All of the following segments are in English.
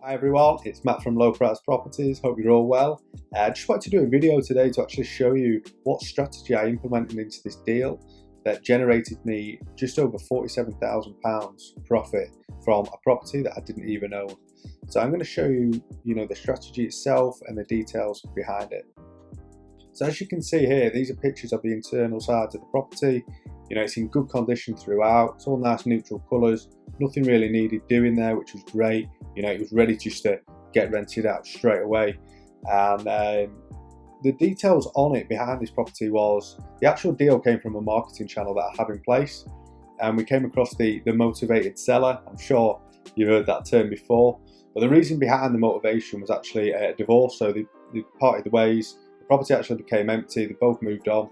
Hi everyone, it's Matt from Low Price Properties. Hope you're all well. I just wanted to do a video today to actually show you what strategy I implemented into this deal that generated me just over £47,000 profit from a property that I didn't even own. So I'm going to show you, the strategy itself and the details behind it. So as you can see here, these are pictures of the internal sides of the property. It's in good condition throughout. It's all nice neutral colours. Nothing really needed doing there, which was great. It was ready just to get rented out straight away. And the details on it behind this property was the actual deal came from a marketing channel that I have in place. And we came across the motivated seller. I'm sure you've heard that term before. But the reason behind the motivation was actually a divorce. So they parted the ways. The property actually became empty. They both moved on.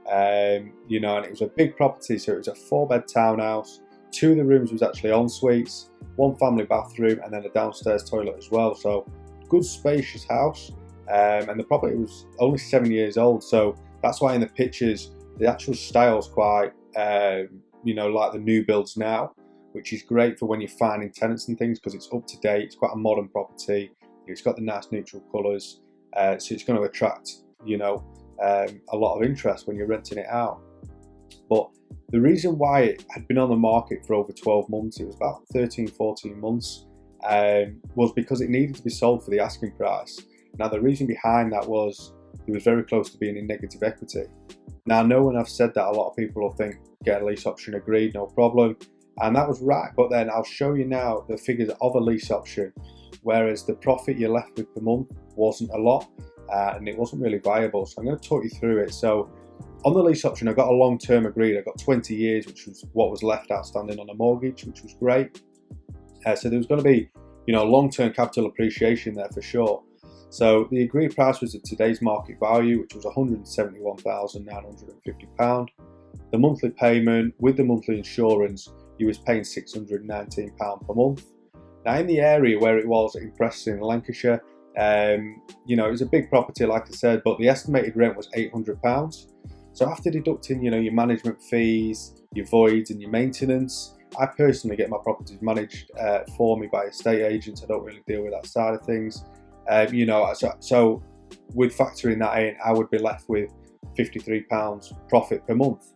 And it was a big property. So it was a 4-bed townhouse. 2 of the rooms was actually en suites, 1 family bathroom, and then a downstairs toilet as well. So good spacious house. And the property was only 7 years old. So that's why in the pictures, the actual style is quite, like the new builds now, which is great for when you're finding tenants and things because it's up to date. It's quite a modern property. It's got the nice neutral colours. So it's going to attract, a lot of interest when you're renting it out. But the reason why it had been on the market for over 12 months, it was about 14 months, was because it needed to be sold for the asking price. Now, the reason behind that was it was very close to being in negative equity. Now, I know when I've said that, a lot of people will think, get a lease option agreed, no problem. And that was right, but then I'll show you now the figures of a lease option, whereas the profit you're left with per month wasn't a lot, and it wasn't really viable. So I'm going to talk you through it. So on the lease option, I got a long-term agreed. I got 20 years, which was what was left outstanding on a mortgage, which was great. So there was going to be, long-term capital appreciation there for sure. So the agreed price was at today's market value, which was £171,950. The monthly payment with the monthly insurance, you was paying £619 per month. Now in the area where it was in Preston, in Lancashire, it was a big property, like I said, but the estimated rent was £800. So after deducting, your management fees, your voids and your maintenance, I personally get my properties managed for me by estate agents. I don't really deal with that side of things. So with factoring that in, I would be left with £53 profit per month.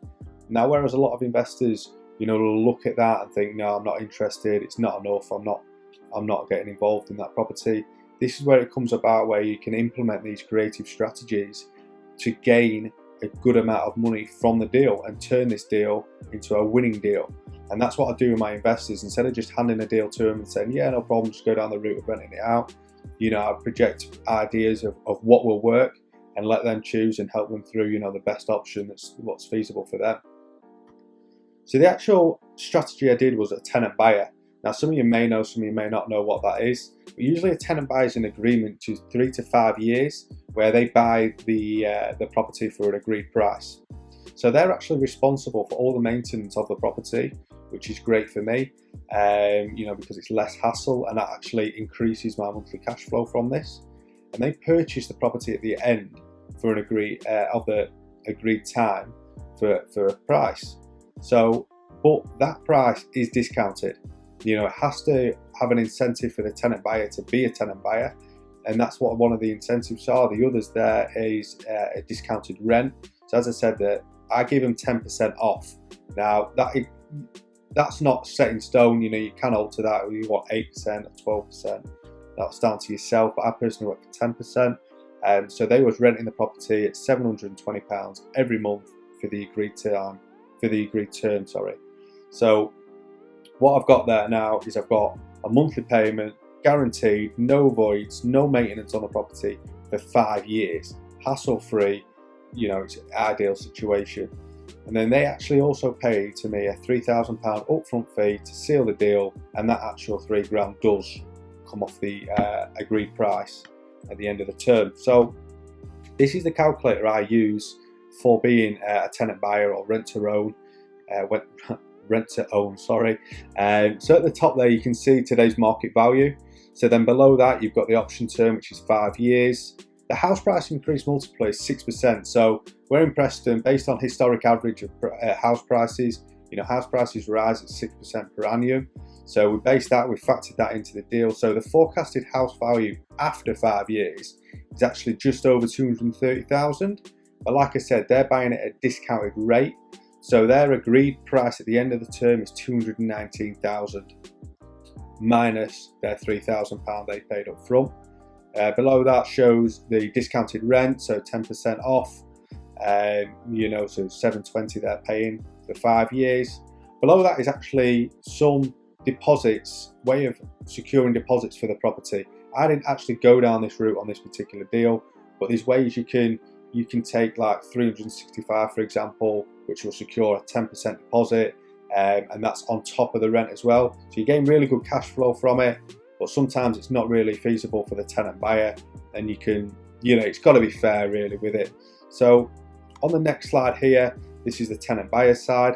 Now, whereas a lot of investors, will look at that and think, no, I'm not interested. It's not enough. I'm not getting involved in that property. This is where it comes about, where you can implement these creative strategies to gain a good amount of money from the deal and turn this deal into a winning deal. And that's what I do with my investors. Instead of just handing a deal to them and saying, yeah, no problem, just go down the route of renting it out, I project ideas of what will work and let them choose and help them through, the best option that's what's feasible for them. So the actual strategy I did was a tenant buyer. Now, some of you may know, some of you may not know what that is. But usually a tenant buy is an agreement to 3 to 5 years where they buy the property for an agreed price. So they're actually responsible for all the maintenance of the property, which is great for me, because it's less hassle and that actually increases my monthly cash flow from this. And they purchase the property at the end for an agreed time for a price. So, but that price is discounted. It has to have an incentive for the tenant buyer to be a tenant buyer, and that's what one of the incentives are. The others there is a discounted rent. So as I said, that I give them 10% off. Now that's not set in stone. You can alter that. You want 8% or 12%. That's down to yourself. But I personally work for 10%. So they was renting the property at £720 every month for the agreed term. So what I've got there now is I've got a monthly payment, guaranteed, no voids, no maintenance on the property for 5 years, hassle-free. It's an ideal situation. And then they actually also pay to me a £3,000 upfront fee to seal the deal, and that actual £3,000 does come off the agreed price at the end of the term. So this is the calculator I use for being a tenant buyer or rent to own. So at the top there you can see today's market value. So then below that you've got the option term, which is 5 years. The house price increase multiplier is 6%. So we're in Preston, based on historic average of house prices. House prices rise at 6% per annum. So we factored that into the deal. So the forecasted house value after 5 years is actually just over 230,000. But like I said, they're buying it at a discounted rate. So their agreed price at the end of the term is 219,000 minus their £3,000 they paid up front. Below that shows the discounted rent, so 10% off. So 720 they're paying for 5 years. Below that is actually some deposits, way of securing deposits for the property. I didn't actually go down this route on this particular deal, but there's ways you can take like 365, for example, which will secure a 10% deposit, and that's on top of the rent as well. So you gain really good cash flow from it, but sometimes it's not really feasible for the tenant buyer, and it's got to be fair really with it. So on the next slide here, this is the tenant buyer side.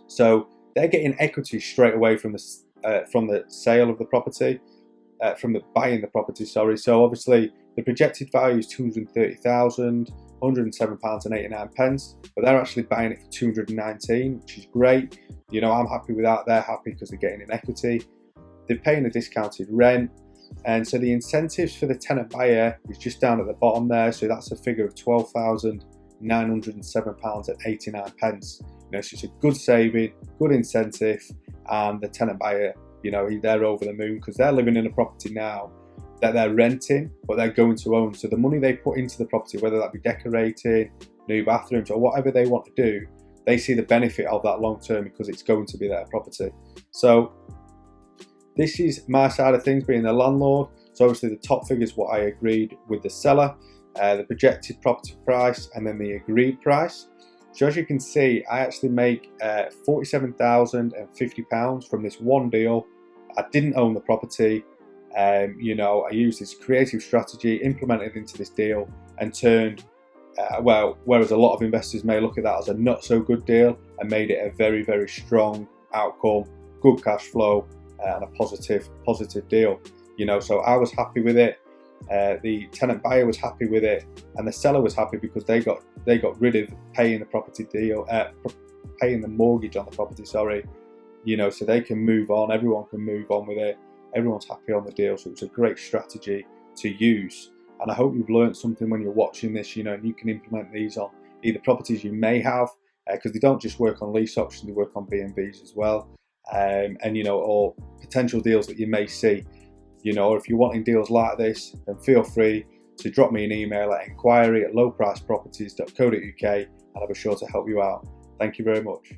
So they're getting equity straight away from the sale of the property, from the buying the property, sorry. So obviously the projected value is 230,000, £107.89, but they're actually buying it for 219, which is great. I'm happy with that. They're happy because they're getting an equity. They're paying a discounted rent. And so the incentives for the tenant buyer is just down at the bottom there. So that's a figure of £12,907.89. So it's a good saving, good incentive, and the tenant buyer, they're over the moon because they're living in a property now that they're renting, but they're going to own. So the money they put into the property, whether that be decorating, new bathrooms, or whatever they want to do, they see the benefit of that long term because it's going to be their property. So this is my side of things, being the landlord. So obviously the top figure is what I agreed with the seller, the projected property price, and then the agreed price. So as you can see, I actually make £47,050 from this one deal. I didn't own the property. I used this creative strategy, implemented into this deal, and turned, whereas a lot of investors may look at that as a not so good deal, and made it a very, very strong outcome, good cash flow, and a positive deal. So I was happy with it. The tenant buyer was happy with it, and the seller was happy because they got rid of paying the paying the mortgage on the property. So they can move on. Everyone can move on with it. Everyone's happy on the deal. So it's a great strategy to use. And I hope you've learned something when you're watching this. And you can implement these on either properties you may have, because they don't just work on lease options; they work on B&Bs as well, or potential deals that you may see. Or if you're wanting deals like this, then feel free to drop me an email at inquiry@lowpriceproperties.co.uk, and I'll be sure to help you out. Thank you very much.